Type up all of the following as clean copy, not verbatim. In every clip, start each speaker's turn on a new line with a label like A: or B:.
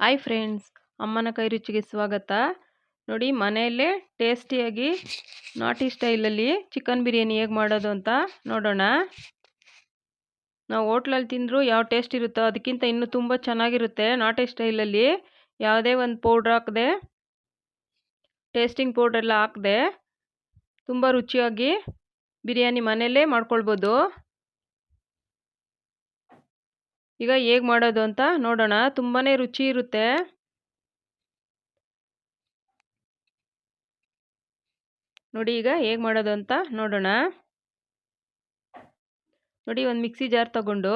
A: Hi friends, ಅಮ್ಮನ ಕೈ ರುಚಿಗೆ ಸ್ವಾಗತ. ನೋಡಿ, ಮನೆಯಲ್ಲೇ ಟೇಸ್ಟಿಯಾಗಿ ನಾಟಿ ಸ್ಟೈಲಲ್ಲಿ ಚಿಕನ್ ಬಿರಿಯಾನಿ ಹೇಗೆ ಮಾಡೋದು ಅಂತ ನೋಡೋಣ. ನಾವು ಹೋಟ್ಲಲ್ಲಿ ತಿಂದರೂ ಯಾವ ಟೇಸ್ಟ್ ಇರುತ್ತೋ ಅದಕ್ಕಿಂತ ಇನ್ನೂ ತುಂಬ ಚೆನ್ನಾಗಿರುತ್ತೆ ನಾಟಿ ಸ್ಟೈಲಲ್ಲಿ. ಯಾವುದೇ ಒಂದು ಪೌಡ್ರ್ ಹಾಕದೆ, ಟೇಸ್ಟಿಂಗ್ ಪೌಡ್ರೆಲ್ಲ ಹಾಕದೆ ತುಂಬ ರುಚಿಯಾಗಿ ಬಿರಿಯಾನಿ ಮನೆಯಲ್ಲೇ ಮಾಡ್ಕೊಳ್ಬೋದು. ಈಗ ಹೇಗೆ ಮಾಡೋದು ಅಂತ ನೋಡೋಣ. ತುಂಬಾ ರುಚಿ ಇರುತ್ತೆ. ನೋಡಿ, ಈಗ ಹೇಗೆ ಮಾಡೋದು ಅಂತ ನೋಡೋಣ. ನೋಡಿ, ಒಂದು ಮಿಕ್ಸಿ ಜಾರ್ ತಗೊಂಡು,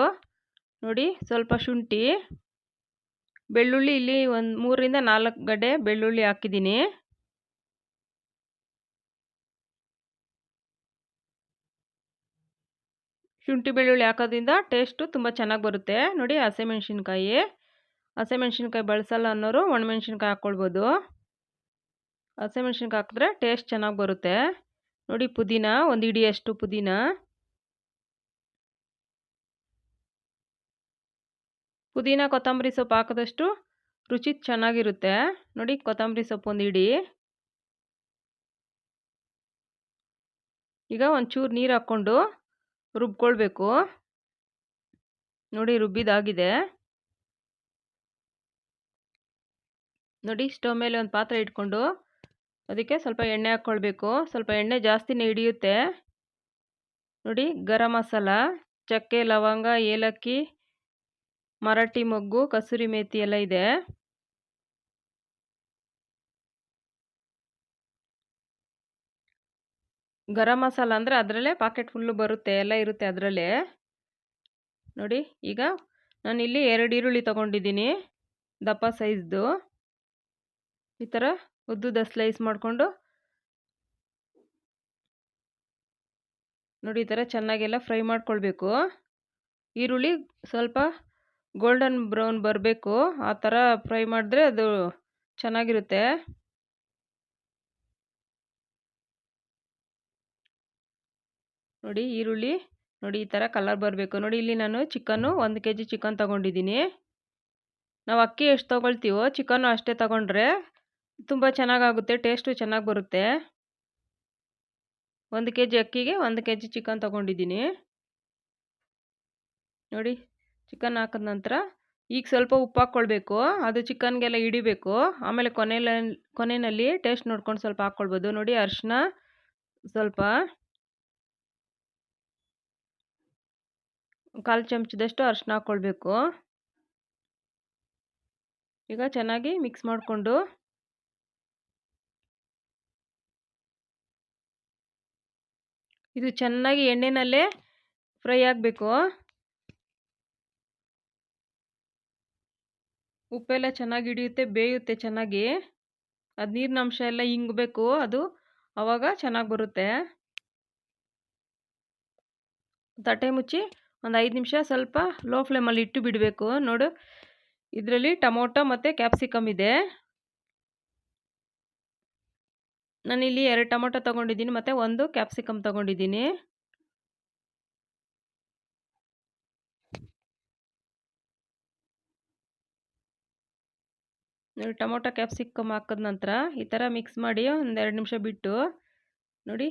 A: ನೋಡಿ ಸ್ವಲ್ಪ ಶುಂಠಿ, ಬೆಳ್ಳುಳ್ಳಿ, ಇಲ್ಲಿ ಒಂದು 3ರಿಂದ 4 ಗಡ್ಡೆ ಬೆಳ್ಳುಳ್ಳಿ ಹಾಕಿದ್ದೀನಿ. ಶುಂಠಿ ಬೆಳ್ಳುಳ್ಳಿ ಹಾಕೋದ್ರಿಂದ ಟೇಸ್ಟು ತುಂಬ ಚೆನ್ನಾಗಿ ಬರುತ್ತೆ. ನೋಡಿ, ಹಸಿಮೆಣ್ಸಿನ್ಕಾಯಿ ಬಳಸಲ್ಲ ಅನ್ನೋರು ಒಣಮೆಣ್ಸಿನ್ಕಾಯಿ ಹಾಕ್ಕೊಳ್ಬೋದು. ಹಸಿಮೆಣ್ಸಿನ್ಕಾಯಿ ಹಾಕಿದ್ರೆ ಟೇಸ್ಟ್ ಚೆನ್ನಾಗಿ ಬರುತ್ತೆ. ನೋಡಿ, ಪುದೀನ, ಒಂದು ಹಿಡಿಯಷ್ಟು ಪುದೀನ, ಕೊತ್ತಂಬರಿ ಸೊಪ್ಪು ಹಾಕಿದಷ್ಟು ರುಚಿ ಚೆನ್ನಾಗಿರುತ್ತೆ. ನೋಡಿ, ಕೊತ್ತಂಬರಿ ಸೊಪ್ಪು ಒಂದು ಹಿಡಿ. ಈಗ ಒಂಚೂರು ನೀರು ಹಾಕ್ಕೊಂಡು ರುಬ್ಕೊಳ್ಬೇಕು. ನೋಡಿ, ರುಬ್ಬಿದಾಗಿದೆ. ನೋಡಿ, ಸ್ಟವ್ ಮೇಲೆ ಒಂದು ಪಾತ್ರೆ ಇಟ್ಕೊಂಡು ಅದಕ್ಕೆ ಸ್ವಲ್ಪ ಎಣ್ಣೆ ಹಾಕ್ಕೊಳ್ಬೇಕು. ಸ್ವಲ್ಪ ಎಣ್ಣೆ ಜಾಸ್ತಿನೇ ಹಿಡಿಯುತ್ತೆ. ನೋಡಿ, ಗರಂ ಮಸಾಲ, ಚಕ್ಕೆ, ಲವಂಗ, ಏಲಕ್ಕಿ, ಮರಾಠಿ ಮೊಗ್ಗು, ಕಸೂರಿ ಮೇಥಿ ಎಲ್ಲ ಇದೆ. ಗರಂ ಮಸಾಲ ಅಂದರೆ ಅದರಲ್ಲೇ ಪಾಕೆಟ್ ಫುಲ್ಲು ಬರುತ್ತೆ, ಎಲ್ಲ ಇರುತ್ತೆ ಅದರಲ್ಲೇ. ನೋಡಿ, ಈಗ ನಾನಿಲ್ಲಿ 2 ಈರುಳ್ಳಿ ತೊಗೊಂಡಿದ್ದೀನಿ, ದಪ್ಪ ಸೈಜ್ದು. ಈ ಥರ ಉದ್ದುದ ಸ್ಲೈಸ್ ಮಾಡಿಕೊಂಡು, ನೋಡಿ ಈ ಥರ ಚೆನ್ನಾಗೆಲ್ಲ ಫ್ರೈ ಮಾಡ್ಕೊಳ್ಬೇಕು. ಈರುಳ್ಳಿ ಸ್ವಲ್ಪ ಗೋಲ್ಡನ್ ಬ್ರೌನ್ ಬರಬೇಕು, ಆ ಥರ ಫ್ರೈ ಮಾಡಿದ್ರೆ ಅದು ಚೆನ್ನಾಗಿರುತ್ತೆ. ನೋಡಿ, ಈರುಳ್ಳಿ ನೋಡಿ ಈ ಥರ ಕಲರ್ ಬರಬೇಕು. ನೋಡಿ, ಇಲ್ಲಿ ನಾನು 1 kg ಚಿಕನ್ ತೊಗೊಂಡಿದ್ದೀನಿ. ನಾವು ಅಕ್ಕಿ ಎಷ್ಟು ತೊಗೊಳ್ತೀವೋ ಚಿಕನ್ನು ಅಷ್ಟೇ ತೊಗೊಂಡ್ರೆ ತುಂಬ ಚೆನ್ನಾಗಾಗುತ್ತೆ, ಟೇಸ್ಟು ಚೆನ್ನಾಗಿ ಬರುತ್ತೆ. 1 kg ಅಕ್ಕಿಗೆ 1 kg ಚಿಕನ್ ತೊಗೊಂಡಿದ್ದೀನಿ. ನೋಡಿ, ಚಿಕನ್ ಹಾಕಿದ ನಂತರ ಈಗ ಸ್ವಲ್ಪ ಉಪ್ಪು ಹಾಕ್ಕೊಳ್ಬೇಕು, ಅದು ಚಿಕನ್ಗೆಲ್ಲ ಹಿಡಿಬೇಕು. ಆಮೇಲೆ ಕೊನೆಯಲ್ಲಿ ಟೇಸ್ಟ್ ನೋಡ್ಕೊಂಡು ಸ್ವಲ್ಪ ಹಾಕ್ಕೊಳ್ಬೋದು. ನೋಡಿ, ಅರಿಶಿನ ಸ್ವಲ್ಪ, 1/4 ಚಮಚದಷ್ಟು ಅರಿಶಿನ ಹಾಕ್ಕೊಳ್ಬೇಕು. ಈಗ ಚೆನ್ನಾಗಿ ಮಿಕ್ಸ್ ಮಾಡಿಕೊಂಡು ಇದು ಚೆನ್ನಾಗಿ ಎಣ್ಣೆನಲ್ಲೇ ಫ್ರೈ ಆಗಬೇಕು. ಉಪ್ಪೆಲ್ಲ ಚೆನ್ನಾಗಿ ಹಿಡಿಯುತ್ತೆ, ಬೇಯುತ್ತೆ ಚೆನ್ನಾಗಿ. ಅದು ನೀರಿನ ಅಂಶ ಎಲ್ಲ ಇಂಗಬೇಕು, ಅದು ಆವಾಗ ಚೆನ್ನಾಗಿ ಬರುತ್ತೆ. ತಟ್ಟೆ ಮುಚ್ಚಿ ಒಂದು 5 ನಿಮಿಷ ಸ್ವಲ್ಪ ಲೋ ಫ್ಲೇಮಲ್ಲಿ ಇಟ್ಟು ಬಿಡಬೇಕು. ನೋಡು, ಇದರಲ್ಲಿ ಟೊಮೊಟೊ ಮತ್ತು ಕ್ಯಾಪ್ಸಿಕಮ್ ಇದೆ. ನಾನಿಲ್ಲಿ 2 ಟೊಮೊಟೊ ತೊಗೊಂಡಿದ್ದೀನಿ ಮತ್ತು 1 ಕ್ಯಾಪ್ಸಿಕಮ್ ತೊಗೊಂಡಿದ್ದೀನಿ. ನೋಡಿ, ಟೊಮೊಟೊ ಕ್ಯಾಪ್ಸಿಕಮ್ ಹಾಕಿದ ನಂತರ ಈ ಥರ ಮಿಕ್ಸ್ ಮಾಡಿ ಒಂದು 2 ನಿಮಿಷ ಬಿಟ್ಟು, ನೋಡಿ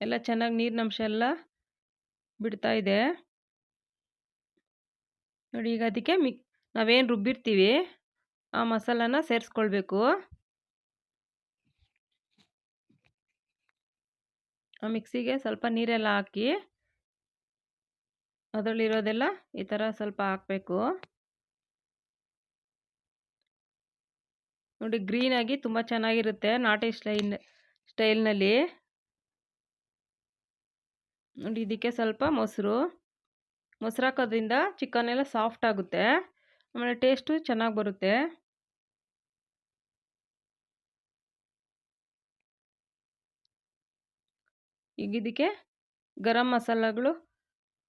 A: ಎಲ್ಲ ಚೆನ್ನಾಗಿ ನೀರಿನಂಶ ಎಲ್ಲ ಬಿಡ್ತಾ ಇದೆ. ನೋಡಿ, ಈಗ ಅದಕ್ಕೆ ನಾವೇನು ರುಬ್ಬಿರ್ತೀವಿ ಆ ಮಸಾಲಾನ ಸೇರಿಸ್ಕೊಳ್ಬೇಕು. ಆ ಮಿಕ್ಸಿಗೆ ಸ್ವಲ್ಪ ನೀರೆಲ್ಲ ಹಾಕಿ ಅದರಲ್ಲಿರೋದೆಲ್ಲ ಈ ಥರ ಸ್ವಲ್ಪ ಹಾಕಬೇಕು. ನೋಡಿ, ಗ್ರೀನಾಗಿ ತುಂಬ ಚೆನ್ನಾಗಿರುತ್ತೆ ನಾಟಿ ಸ್ಟೈಲ್ನಲ್ಲಿ. ನೋಡಿ, ಇದಕ್ಕೆ ಸ್ವಲ್ಪ ಮೊಸರು ಹಾಕೋದ್ರಿಂದ ಚಿಕನ್ ಎಲ್ಲ ಸಾಫ್ಟ್ ಆಗುತ್ತೆ, ಆಮೇಲೆ ಟೇಸ್ಟು ಚೆನ್ನಾಗಿ ಬರುತ್ತೆ. ಈಗ ಇದಕ್ಕೆ ಗರಂ ಮಸಾಲಗಳು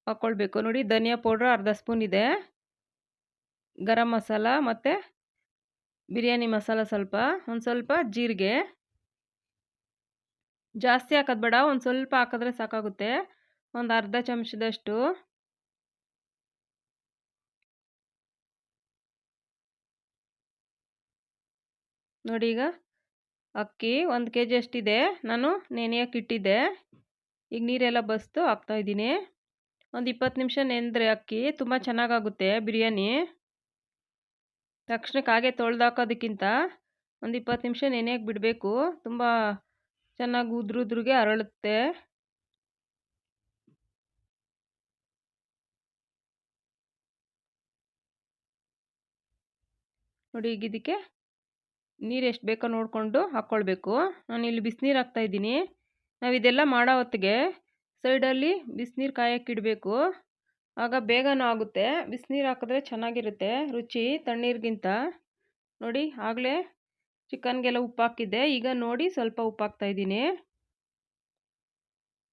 A: ಹಾಕ್ಕೊಳ್ಬೇಕು. ನೋಡಿ, ಧನಿಯಾ ಪೌಡ್ರ್ ಅರ್ಧ ಸ್ಪೂನ್ ಇದೆ, ಗರಂ ಮಸಾಲ ಮತ್ತು ಬಿರಿಯಾನಿ ಮಸಾಲ ಸ್ವಲ್ಪ, ಒಂದು ಸ್ವಲ್ಪ ಜೀರಿಗೆ. ಜಾಸ್ತಿ ಹಾಕೋದು ಬೇಡ, ಒಂದು ಸ್ವಲ್ಪ ಹಾಕಿದ್ರೆ ಸಾಕಾಗುತ್ತೆ. ಒಂದು ಅರ್ಧ ಚಮಚದಷ್ಟು. 1 . ನೋಡಿ ಈಗ ಅಕ್ಕಿ 1 ಕೆ ಜಿ ಅಷ್ಟಿದೆ. ನಾನು ನೆನೆಯೋಕೆ ಇಟ್ಟಿದ್ದೆ. ಈಗ ನೀರೆಲ್ಲ ಬಸ್ದು ಹಾಕ್ತಾಯಿದ್ದೀನಿ. ಒಂದು 20 ನಿಮಿಷ ನೆಂದರೆ ಅಕ್ಕಿ ತುಂಬ ಚೆನ್ನಾಗಾಗುತ್ತೆ ಬಿರಿಯಾನಿ. ತಕ್ಷಣಕ್ಕೆ ಹಾಗೆ ತೊಳೆದಾಕೋದಕ್ಕಿಂತ ಒಂದು 20 ನಿಮಿಷ ನೆನೆಯೋಕೆ ಬಿಡಬೇಕು. ತುಂಬ ಚೆನ್ನಾಗಿ ಉದ್ರುದ್ರಿಗೆ ಅರಳುತ್ತೆ. ನೋಡಿ ಈಗ ಇದಕ್ಕೆ ನೀರು ಎಷ್ಟು ಬೇಕೋ ನೋಡಿಕೊಂಡು ಹಾಕ್ಕೊಳ್ಬೇಕು. ನಾನಿಲ್ಲಿ ಬಿಸಿನೀರು ಹಾಕ್ತಾಯಿದ್ದೀನಿ. ನಾವು ಇದೆಲ್ಲ ಮಾಡೋ ಹೊತ್ತಿಗೆ ಸೈಡಲ್ಲಿ ಬಿಸಿನೀರು ಕಾಯೋಕ್ಕಿಡಬೇಕು. ಆಗ ಬೇಗನೂ ಆಗುತ್ತೆ. ಬಿಸಿನೀರು ಹಾಕಿದ್ರೆ ಚೆನ್ನಾಗಿರುತ್ತೆ ರುಚಿ ತಣ್ಣೀರಿಗಿಂತ. ನೋಡಿ ಆಗಲೇ ಚಿಕನ್ಗೆಲ್ಲ ಉಪ್ಪು ಹಾಕಿದ್ದೆ. ಈಗ ನೋಡಿ ಸ್ವಲ್ಪ ಉಪ್ಪು ಹಾಕ್ತಾಯಿದ್ದೀನಿ.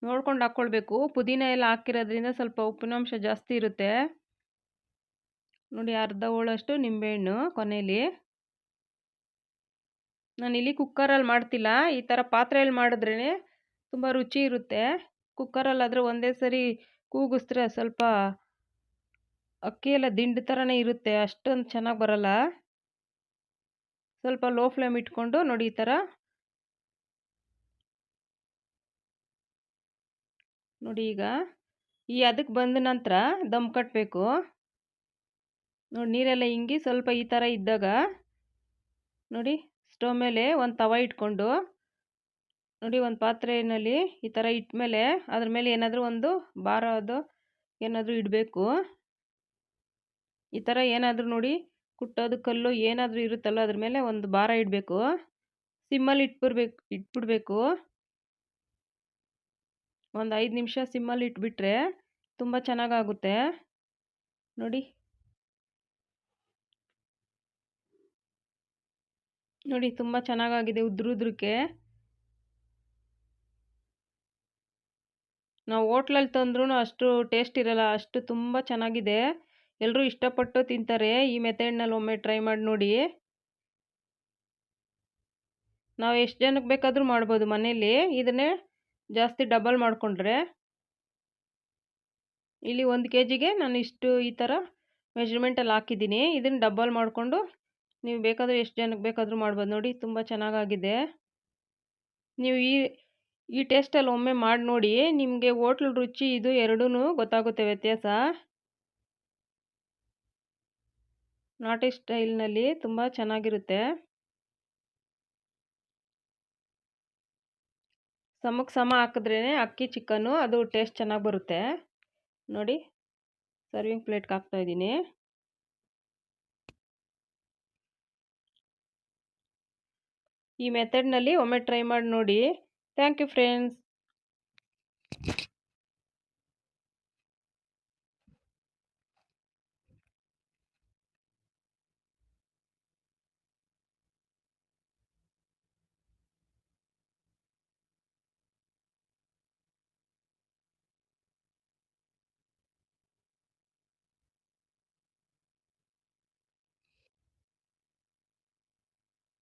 A: ನೋಡ್ಕೊಂಡು ಹಾಕ್ಕೊಳ್ಬೇಕು. ಪುದೀನ ಎಲ್ಲ ಹಾಕಿರೋದ್ರಿಂದ ಸ್ವಲ್ಪ ಉಪ್ಪಿನಾಂಶ ಜಾಸ್ತಿ ಇರುತ್ತೆ. ನೋಡಿ ಅರ್ಧ ಹೋಳಷ್ಟು ನಿಂಬೆಹಣ್ಣು ಕೊನೆಯಲ್ಲಿ. ನಾನಿಲ್ಲಿ ಕುಕ್ಕರಲ್ಲಿ ಮಾಡ್ತಿಲ್ಲ. ಈ ಥರ ಪಾತ್ರೆಯಲ್ಲಿ ಮಾಡಿದ್ರೇ ತುಂಬ ರುಚಿ ಇರುತ್ತೆ. ಕುಕ್ಕರಲ್ಲಾದರೆ ಒಂದೇ ಸರಿ ಕೂಗಿಸಿದ್ರೆ ಸ್ವಲ್ಪ ಅಕ್ಕಿ ಎಲ್ಲ ದಿಂಡು ಥರನೇ ಇರುತ್ತೆ. ಅಷ್ಟೊಂದು ಚೆನ್ನಾಗಿ ಬರಲ್ಲ. ಸ್ವಲ್ಪ ಲೋ ಫ್ಲೇಮ್ ಇಟ್ಕೊಂಡು ನೋಡಿ ಈ ಥರ ನೋಡಿ ಈಗ ಈ ಅದಕ್ಕೆ ಬಂದ ನಂತರ ದಮ್ ಕಟ್ಟಬೇಕು. ನೋಡಿ ನೀರೆಲ್ಲ ಇಂಗಿ ಸ್ವಲ್ಪ ಈ ಥರ ಇದ್ದಾಗ ನೋಡಿ ಸ್ಟವ್ ಮೇಲೆ ಒಂದು ತವ ಇಟ್ಕೊಂಡು ನೋಡಿ ಒಂದು ಪಾತ್ರೆಯಲ್ಲಿ ಈ ಥರ ಇಟ್ಮೇಲೆ ಅದ್ರ ಮೇಲೆ ಏನಾದರೂ ಒಂದು ಭಾರದ್ದು ಏನಾದರೂ ಇಡಬೇಕು. ಈ ಥರ ಏನಾದರೂ ನೋಡಿ ಕುಟ್ಟೋದು ಕಲ್ಲು ಏನಾದರೂ ಇರುತ್ತಲ್ಲ ಅದ್ರ ಮೇಲೆ ಒಂದು ಭಾರ ಇಡಬೇಕು. ಸಿಮ್ಮಲ್ಲಿ ಇಟ್ಬಿಡ್ಬೇಕು. ಒಂದು 5 ನಿಮಿಷ ಸಿಮ್ಮಲ್ಲಿ ಇಟ್ಬಿಟ್ರೆ ತುಂಬ ಚೆನ್ನಾಗಾಗುತ್ತೆ. ನೋಡಿ ನೋಡಿ ತುಂಬ ಚೆನ್ನಾಗಾಗಿದೆ ಉದ್ರುದ್ರಕ್ಕೆ. ನಾವು ಹೋಟ್ಲಲ್ಲಿ ತಂದ್ರೂ ಅಷ್ಟು ಟೇಸ್ಟ್ ಇರಲ್ಲ. ಅಷ್ಟು ತುಂಬ ಚೆನ್ನಾಗಿದೆ. ಎಲ್ಲರೂ ಇಷ್ಟಪಟ್ಟು ತಿಂತಾರೆ. ಈ ಮೆಥಡ್ನಲ್ಲಿ ಒಮ್ಮೆ ಟ್ರೈ ಮಾಡಿ ನೋಡಿ. ನಾವು ಎಷ್ಟು ಜನಕ್ಕೆ ಬೇಕಾದರೂ ಮಾಡ್ಬೋದು ಮನೇಲಿ. ಇದನ್ನೇ ಜಾಸ್ತಿ ಡಬಲ್ ಮಾಡಿಕೊಂಡ್ರೆ ಇಲ್ಲಿ 1 ಕೆ ಜಿಗೆ ನಾನು ಇಷ್ಟು ಈ ಥರ ಮೆಜರ್ಮೆಂಟಲ್ಲಿ ಹಾಕಿದ್ದೀನಿ. ಇದನ್ನು ಡಬಲ್ ಮಾಡಿಕೊಂಡು ನೀವು ಬೇಕಾದರೆ ಎಷ್ಟು ಜನಕ್ಕೆ ಬೇಕಾದರೂ ಮಾಡ್ಬೋದು. ನೋಡಿ ತುಂಬ ಚೆನ್ನಾಗಾಗಿದೆ. ನೀವು ಈ ಟೇಸ್ಟಲ್ಲಿ ಒಮ್ಮೆ ಮಾಡಿ ನೋಡಿ. ನಿಮಗೆ ಹೋಟ್ಲ್ ರುಚಿ ಇದು ಎರಡೂ ಗೊತ್ತಾಗುತ್ತೆ ವ್ಯತ್ಯಾಸ. ನಾಟಿ ಸ್ಟೈಲ್ನಲ್ಲಿ ತುಂಬ ಚೆನ್ನಾಗಿರುತ್ತೆ. ಸಮಕ್ಕೆ ಸಮ ಹಾಕಿದ್ರೇ ಅಕ್ಕಿ ಚಿಕನ್ನು ಅದು ಟೇಸ್ಟ್ ಚೆನ್ನಾಗಿ ಬರುತ್ತೆ. ನೋಡಿ ಸರ್ವಿಂಗ್ ಪ್ಲೇಟ್ಗೆ ಹಾಕ್ತಾಯಿದ್ದೀನಿ. ಈ ಮೆಥಡ್ನಲ್ಲಿ ಒಮ್ಮೆ ಟ್ರೈ ಮಾಡಿ ನೋಡಿ. Thank you friends.